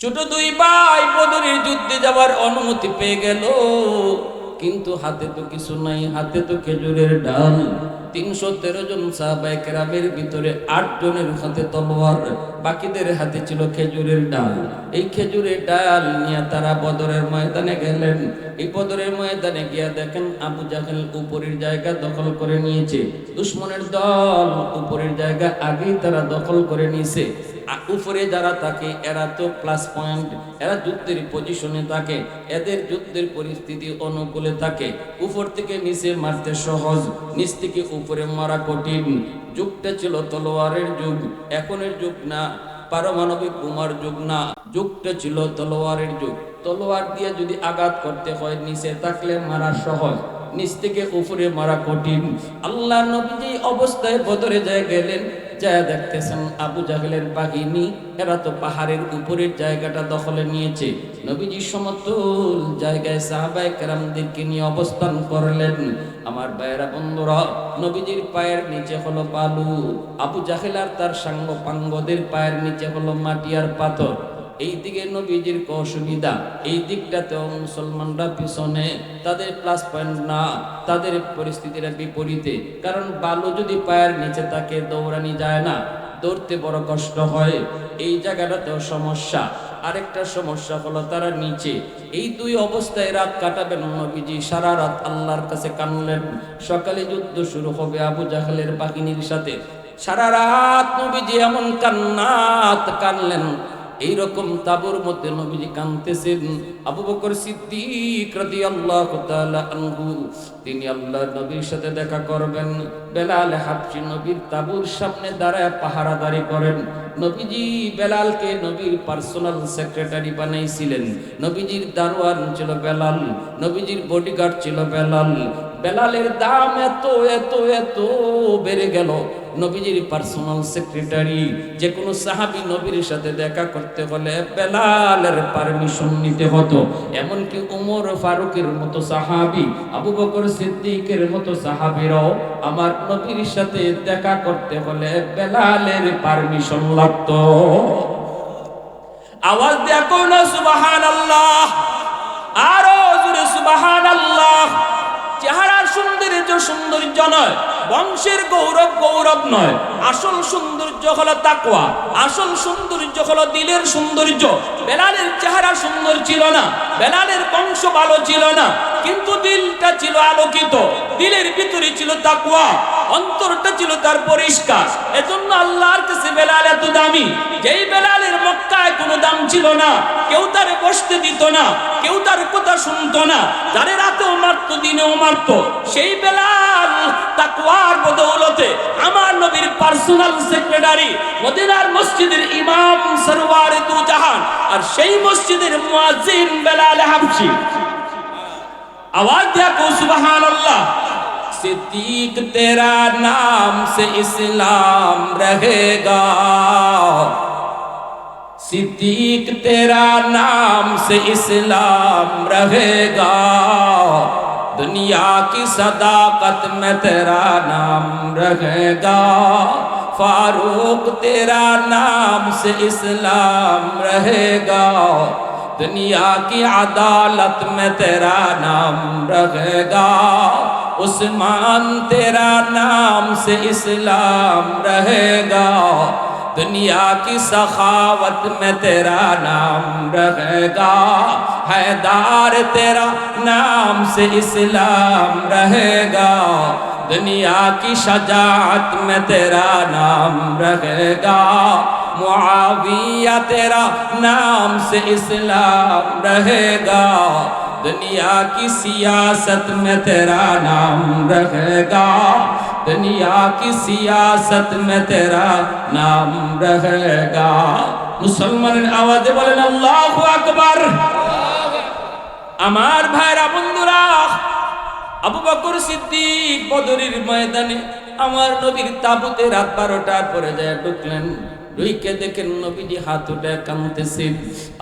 ছোট দুই ভাই বদরের যুদ্ধে যাওয়ার অনুমতি পেয়ে গেল, কিন্তু হাতে তো কিছু নাই, হাতে তো খেজুরের ডাল। 313 জন সাহাবায়ে কেরামের ভিতরে 8 জনের হাতে তলোয়ার, বাকিদের হাতে ছিল খেজুরের ডাল। এই খেজুরের ডাল নিয়ে তারা বদরের ময়দানে গেলেন। এই বদরের ময়দানে গিয়া দেখেন আবু জাহেল উপরের জায়গা দখল করে নিয়েছে। দুশমনের দল উপরের জায়গা আগেই তারা দখল করে নিয়েছে। উপরে যারা থাকে এরা তো প্লাস পয়েন্ট, এরা যুদ্ধের পজিশনে থাকে, এদের যুদ্ধের পরিস্থিতি অনুকূলে থাকে। উপর থেকে নিচে মারতে সহজ, নিচ থেকে উপরে মারা কঠিন। যুগটা ছিল তলোয়ারের যুগ, এখনের যুগ না, পারমাণবিক বোমার যুগ না, যুগটা ছিল তলোয়ারের যুগ। তলোয়ার দিয়ে যদি আঘাত করতে হয় নিচে থাকলে মারা সহজ, নিচ থেকে উপরে মারা কঠিন। আল্লাহ নবী যে অবস্থায় বদরে যায় গেলেন, যা দেখতেছেন আবু জাহেলের বাহিনী এরা তো পাহাড়ের উপরের জায়গাটা দখলে নিয়েছে। নবীজি সমতল জায়গায় সাহাবায়ে কেরামদেরকে নিয়ে অবস্থান করলেন। আমার ভাইয়েরা বন্ধুরা, নবীজির পায়ের নিচে হলো বালু, আবু জাহেল আর তার সাঙ্গ পাঙ্গদের পায়ের নিচে হলো মাটি আর পাথর। এই দিকে নবীজির অসুবিধা, এই দিকটাতেও মুসলমানরা পিছনে, তাদের প্লাস পয়েন্ট না, তাদের পরিস্থিতিটা বিপরীতে। কারণ বালু যদি পায়ের নিচে থাকে দৌড়ানি যায় না, দৌড়তে বড় কষ্ট হয়। এই জায়গাটাতেও সমস্যা। আরেকটা সমস্যা হলো তারা নিচে। এই দুই অবস্থায় রাত কাটাবেন নবীজি, সারা রাত আল্লাহর কাছে কানলেন। সকালে যুদ্ধ শুরু হবে আবু জাহেলের বাহিনীর সাথে। সারা রাত নবীজি এমন কান্নাত কানলেন, এইরকম তাবুর মধ্যে নবীজি কাঁদতেছেন। আবু বকর সিদ্দিক রাদিয়াল্লাহু তাআলা আনহু তিনি আল্লাহর নবীর সাথে দেখা করবেন। বেলাল হাবশী নবীর তাবুর সামনে দাঁড়ায় পাহারাদারি করেন। নবীজি বেলালকে নবীর পার্সোনাল সেক্রেটারি বানাইছিলেন। নবীজির দারোয়ান ছিল বেলাল, নবীজির বডিগার্ড ছিল বেলাল। বেলালের দাম এত এত এত বেড়ে গেল, নবীজির পার্সোনাল সেক্রেটারি। যে কোনো সাহাবী নবীর সাথে দেখা করতে হলে বেলালের পারমিশন নিতে হতো। এমনকি উমর ফারুকের মতো সাহাবী, আবু বকর সিদ্দিকের মতো সাহাবীরাও আমার নবীর সাথে দেখা করতে হলে বেলালের পারমিশন লাগতো। আওয়াজ দেয়া কোন সুবহানাল্লাহ, আরো জোরে সুবহানাল্লাহ। চেহারার সৌন্দর্য সৌন্দর্য নয়, বংশের গৌরব গৌরব নয়, আসল সৌন্দর্য হলো তাকওয়া, আসল সৌন্দর্য হলো দিলের সৌন্দর্য। বেলালের চেহারা সুন্দর ছিল না, বেলালের বংশ ভালো ছিল না, কিন্তু দিলটা ছিল আলোকিত, দিলের ভিতরে ছিল তাকওয়া, অন্তরটা ছিল তার পরিষ্কার। এজন্য আল্লাহর কাছে বেলাল এত দামি। যেই বেলালের মক্কায় কোনো দাম ছিল না, কেউ তারে বসতে দিত না, কেউ তার কথা শুনতো না, যারে রাতেও মারতো দিনেও মারতো, সেই বেলাল তাকওয়ার বদৌলতে আমার নবীর পার্সোনাল সেক্রেটারি, মদিনার মসজিদের ইমাম সরওয়ারে দু জাহান, আর সেই মসজিদের মুয়াজ্জিন বেলাল হাবশী। आवाज दिया को सुबहान अल्लाह। सिद्दीक तेरा नाम से इस्लाम रहेगा, सिद्दीक तेरा नाम से इस्लाम रहेगा, दुनिया की सदाकत में तेरा नाम रहेगा, फारूक तेरा नाम से इस्लाम रहेगा, दुनिया की अदालत में तेरा नाम रहेगा, उस्मान तेरा नाम से इस्लाम रहेगा, दुनिया की सखावत में तेरा नाम रहेगा, हैदार तेरा नाम से इस्लाम रहेगा, दुनिया की शजाअत में तेरा नाम रहेगा, मुआविया तेरा नाम से इस्लाम रहेगा, दुनिया की सियासत में तेरा नाम रहेगा, दुनिया की सियासत में तेरा नाम रहेगा। मुसलमान आवाज़ बोलें अल्लाहु আকবার। আমার ভাইরা বন্ধুরা, আবু বকর সিদ্দিক বদরের ময়দানে আমার নবীর তাবুতে রাত 12টার পরে যায় ঢুকলেন। ঢুকে দেখেন নবীজি হাত উঠে কাঁদতেছেন।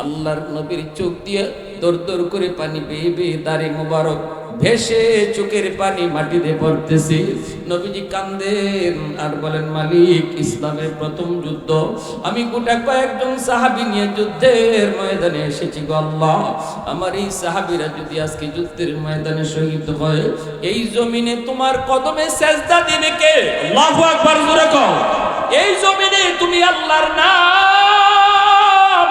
আল্লাহর নবীর চোখ দিয়ে দর দর করে পানি বেয়ে বেয়ে দাড়ি মোবারক ভেসে চোখের পানি মাটিতে পড়তেছে। নবীজি কান্দেন আর বলেন, মালিক, ইসলামের প্রথম যুদ্ধ, আমি গোটা কয়েকজন সাহাবী নিয়ে যুদ্ধের ময়দানে এসেছি গো আল্লাহ। আমার এই সাহাবীরা যদি আজকে যুদ্ধের ময়দানে শহীদ হয়, এই জমিনে তোমার কদমে সেজদা দিবে কে? আল্লাহু আকবার, জোরে কও। এই জমিনে তুমি আল্লাহর নাম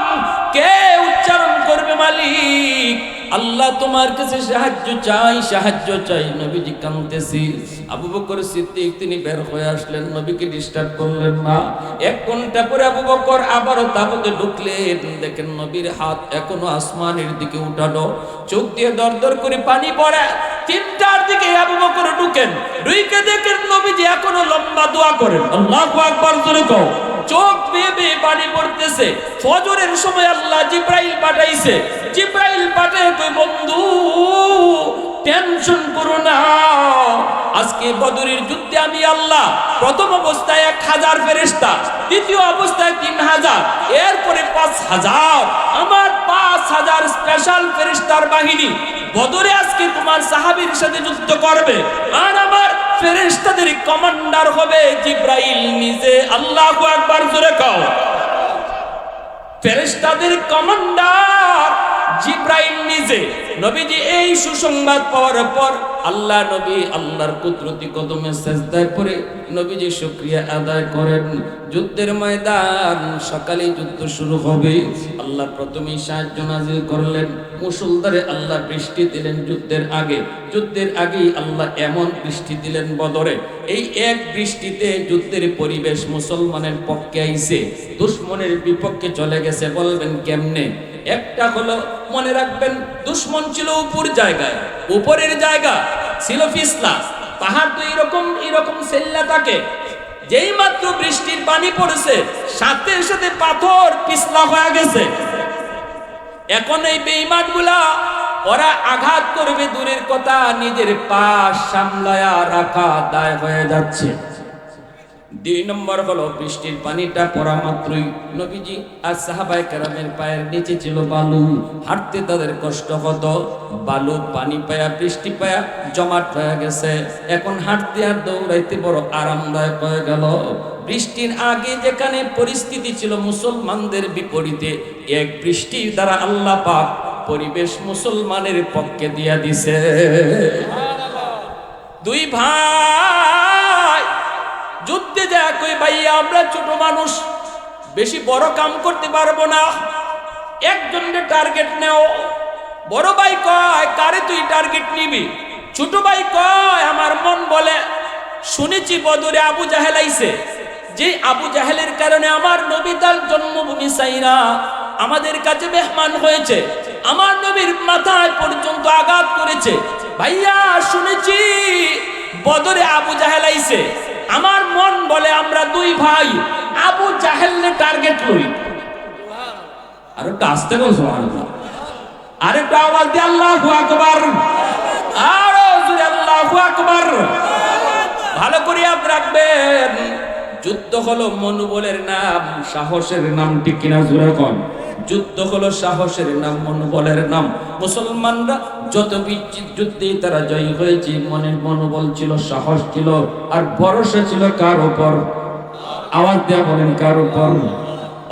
কে উচ্চারণ করবে? মালিক, আল্লাহ তোমার কাছে সাহায্য চাই, সাহায্য চাই। নবীজি কাঁদতেছি। আবু বকর সিদ্দিক তিনি বের হয়ে আসলেন, নবীকে ডিস্টার্ব করলেন না। 1 ঘন্টা পরে আবু বকর আবারও তাবুতে ঢুকলেন। দেখেন নবীর হাত এখনো আসমানের দিকে উঠানো, চোখ দিয়ে দরদর করে পানি পড়ে। 3টার দিকে আবু বকর ঢুকেন, ঢুকে দেখেন নবীজি এখনো লম্বা দোয়া করেন। আল্লাহু আকবার, জোরে কও। চোখ বেয়ে বেয়ে পানি পড়তেছে। ফজরের সময় আল্লাহ জিব্রাইল পাঠাইছে। জিব্রাইল পাঠায় কই, বন্ধু টেনশন করো না, আজকে বদরের যুদ্ধে আমি আল্লাহ প্রথম অবস্থায় 1000 ফেরেশতা, দ্বিতীয় অবস্থায় 3000, এরপরে 5000, আমার 5000 স্পেশাল ফেরেশতার বাহিনী বদরে আজকে তোমার সাহাবীর সাথে যুদ্ধ করবে। আর আমার ফেরেশতাদের কমান্ডার হবে জিব্রাইল নিজে। আল্লাহু আকবার, জোরে কও। ফেরেশতাদের কমান্ডার জিব্রাইল নিজে। নবীজি এই সুসংবাদ পাওয়ার পর আল্লাহ নবী আল্লাহর কুদরতি কদমে সেজদায় পড়ে নবীজি শুকরিয়া আদায় করেন। যুদ্ধের ময়দান, সকালে যুদ্ধ শুরু হবে। আল্লাহ প্রথমেই সাহায্য নাজিল করলেন, মুষলধারে আল্লাহ বৃষ্টি দিলেন। যুদ্ধের আগেই আল্লাহ এমন বৃষ্টি দিলেন বদরে, এই এক বৃষ্টিতে যুদ্ধের পরিবেশ মুসলমানের পক্ষে আইছে, দুশমনের বিপক্ষে চলে গেছে। বলবেন কেমনে? একটা হলো, মনে রাখবেন, দুশমন ছিল উপরের জায়গা ছিল পিছলা পাহাড়, তো এরকম সেল্লা থাকে। যেই মাত্র বৃষ্টির পানি পড়েছে, সাথে সাথে পাথর পিছলা হয়ে গেছে। এখন এই বেঈমানগুলা ওরা আঘাত করবে দূরের কথা, নিজের পাশ সামলায়া রাখা দায় হয়ে যাচ্ছে। 2 নম্বর হলো, বৃষ্টির পানিটা পড়া মাত্রই নবীজি আর সাহাবায়ে কেরামের পায়ের নিচে ছিল বালু, হাঁটতে তাদের কষ্ট হতো। বালু পানি পায়া, বৃষ্টি পায়া জমাট হয়ে গেছে। এখন হাঁটতে আর দৌড়াইতে বড় আরামদায়ক হয়ে গেল। বৃষ্টির আগে যেখানে পরিস্থিতি ছিল মুসলমানদের বিপরীতে, এক বৃষ্টির দ্বারা আল্লাহ পাক পরিবেশ মুসলমানের পক্ষে দিয়া দিছে। 2 ভাই যুদ্ধে যায় কই, ভাইয়া আমরা ছোট মানুষ, বেশি বড় কাম করতে পারবো না, একজনের টার্গেট নেও। বড় ভাই কয়, কারে তুই টার্গেট নিবি? ছোট ভাই কয়, আমার মন বলে শুনেছি বদরে আবু জাহেল আইছে, যে আবু জাহেলের কারণে আমার নবী তার জন্মভূমি সাইরা আমাদের কাছে মেহমান হয়েছে, আমার নবীর মাথায় পর্যন্ত আঘাত করেছে। ভাইয়া শুনেছি বদরে আবু জাহেল আইছে, আমার মন বলে আমরা 2 ভাই আবু জাহেলকে টার্গেট করি। আর একটু আস্তে বল, সুবহানাল্লাহ। আর একটু আওয়াজ দিয়ে আল্লাহু আকবার, আরো জোরে আল্লাহু আকবার। ভালো করে আপনি রাখবেন, যুদ্ধ হলো মনোবলের নাম, সাহসের নাম, ঠিক কিনা জোরে কোন? যুদ্ধ হলো সাহসের নাম, মনোবলের নাম। মুসলমানরা যত যুদ্ধেই তারা জয়ী হয়েছে, মনের মনোবল ছিল, সাহস ছিল, আর ভরসা ছিল কার উপর? আওয়াজ দেয়া বলেন, কার উপর?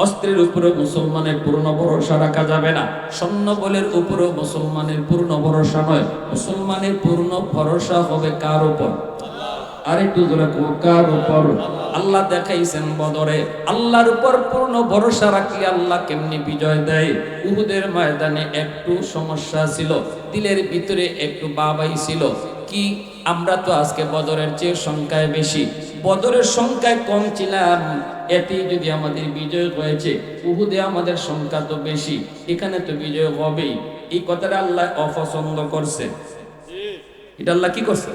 অস্ত্রের উপরে মুসলমানের পূর্ণ ভরসা রাখা যাবে না, সৈন্য বলের উপরে মুসলমানের পূর্ণ ভরসা নয়। মুসলমানের পূর্ণ ভরসা হবে কার উপর? আরেকটু জোরে কার উপর? আল্লাহ দেখাইছেন বদরে, আল্লাহর উপর পূর্ণ ভরসা রাখলে আল্লাহ কেমনি বিজয় দেয়। উহুদের ময়দানে একটু সমস্যা ছিল, দিলের ভিতরে একটু বাবাই ছিল কি, আমরা তো আজকে বদরের চেয়ে সংখ্যায় বেশি, বদরের সংখ্যায় কম ছিলাম, এতেই যদি আমাদের বিজয় হয়েছে, উহুদে আমাদের সংখ্যা তো বেশি, এখানে তো বিজয় হবেই। এই কথাটা আল্লাহ অপছন্দ করছে। এটা আল্লাহ কি করছে?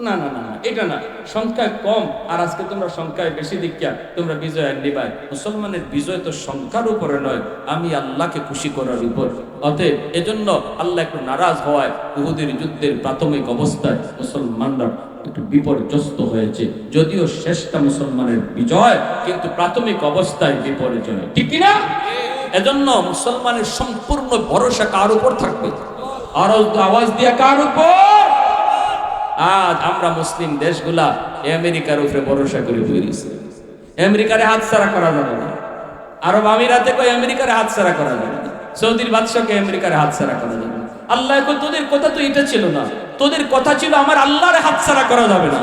না না না, এটা না, সংখ্যায় কম আর আজকে তোমরা সংখ্যায় বেশি দেখিয়া তোমরা বিজয় নিবাই। মুসলমানের বিজয় তো সংখ্যার উপরে নয়, আমি আল্লাহকে খুশি করার উপর। অতএব এজন্য আল্লাহ একটু নারাজ হওয়ায় উহুদের যুদ্ধের প্রাথমিক অবস্থায় মুসলমানরা একটু বিপর্যস্ত হয়েছে। যদিও শেষটা মুসলমানের বিজয়, কিন্তু প্রাথমিক অবস্থায় বিপর্যয়, ঠিক কিনা? এজন্য মুসলমানের সম্পূর্ণ ভরসা কার উপর থাকবে? আর আওয়াজ দিয়া কার উপর? আজ আমরা মুসলিম দেশগুলা আমেরিকার উপরে ভরসা করে ফিরেছি। আমেরিকারে হাতছাড়া করা যাবে না। আরব আমিরাতে কই আমেরিকারে হাতছাড়া করা যাবে না। সৌদির বাদশাকে আমেরিকারে হাতছাড়া করা যাবে না। আল্লাহ কই তোদের কথা তো এটা ছিল না, তোদের কথা ছিল আমার আল্লাহরে হাতছাড়া করা যাবে না।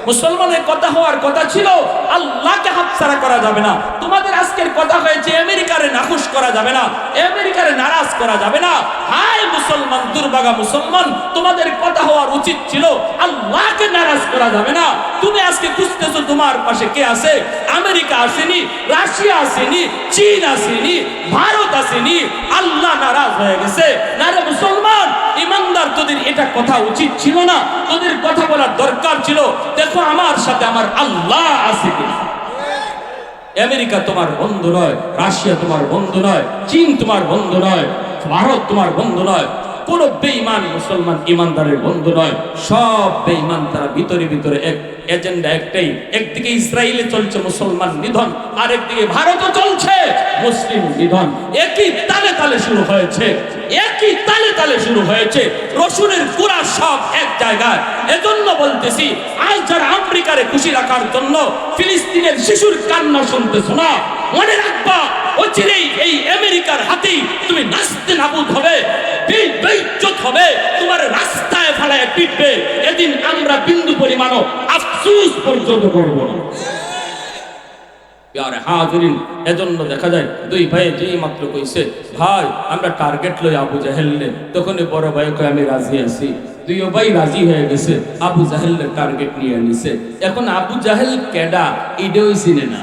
মুসলমানের কথা হওয়ার কথা ছিল আল্লাহকে হাতছাড়া করা যাবে না। তোমাদের আজকের কথা হয়েছে আমেরিকারে নাখুশ করা যাবে না, আমেরিকারে নারাজ করা যাবে না। হায় মুসলমান, দুর্ভাগা মুসলমান, তোমাদের কথা হওয়ার উচিত ছিল আল্লাহকে নারাজ করা যাবে না। তুমি আজকে খুঁজতেছো তোমার পাশে কে আছে? আমেরিকা আসেনি, রাশিয়া আসেনি, চীন আসেনি, ভারত আসেনি, আল্লাহ নারাজ হয়ে গেছে। না রে মুসলমান, ইমানদার, তোদের এটা কথা উচিত ছিল না, তোদের কথা বলার দরকার ছিল দেখো আমার সাথে আমার আল্লাহ আছে কিনা। আমেরিকা তোমার বন্ধু নয়, রাশিয়া তোমার বন্ধু নয়, চীন তোমার বন্ধু নয়, ভারত তোমার বন্ধু নয়, কোন বেঈমান মুসলমান ইমানদারের বন্ধু নয়। সব বেঈমান তারা ভিতরে ভিতরে এক এজেন্ডা একটাই। একদিকে ইসরায়েলে চলছে মুসলমান নিধন, আর একদিকে ভারতও চলছে মুসলিম নিধন। একই তালে তালে শুরু হয়েছে, একই তালে তালে শুরু হয়েছে। রসুনের কুড়া সব এক জায়গায়। এজন্য বলতেছি, আজ যারা আমেরিকারে খুশি রাখার জন্য ফিলিস্তিনের শিশুর কান্না শুনতেছো না, মনে রাখবা অচিরেই এই আমেরিকার হাতেই তুমি নাস্তে নাবুদ হবে, বেইজ্জত হবে, তোমার রাস্তায় ফেলায় পিটবে। এদিন আমরা বিন্দু পরিমাণও আফসোস পর্যন্ত করব না। প্যারে হাজিরিন, এজন্য দেখা যায় দুই ভাই যেই মাত্র কইছে ভাই আমরা টার্গেট লই আবু জাহেলরে, তখনই বড় ভাই কয় আমি রাজি আছি। দুই ভাই রাজি হয়ে গেছে, আবু জাহেলের টার্গেট নিয়ে নিছে। এখন আবু জাহেল কেডা ইডেও চিনে না।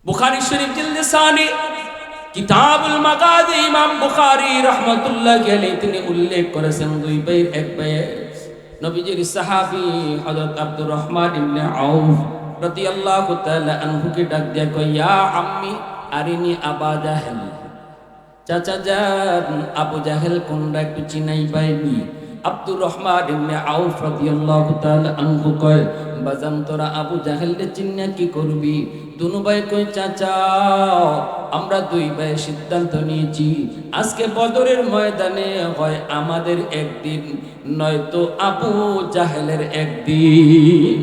বুখারী শরীফ জিলদে সানি কিতাবুল মাগাজি, ইমাম বুখারী রাহমাতুল্লাহি আলাইহি তিনি উল্লেখ করেছেন দুই ভাইয়ের এক ভাই নবীজির সাহাবী হযরত আব্দুর রহমান ইবনে আউফ রাদিয়াল্লাহু তাআলা আনহুকে ডাক দিয়া কয়, ইয়া আম্মি আরিনি আবা জাহেল। চাচা যান, আবু জাহেল কোনটা একটু চিনাই পাইনি। আব্দুর রহমান ইবনে আউফ রাদিয়াল্লাহু তাআলা আনহু কয়, বাজান তোরা আবু জাহেলকে চিন্না কি করবি? দুনু ভাই কই, চাচা আমরা দুই ভাই সিদ্ধান্ত নিয়েছি আজকে বদরের ময়দানে হয় আমাদের একদিন, নয়তো আবু জাহেলের একদিন।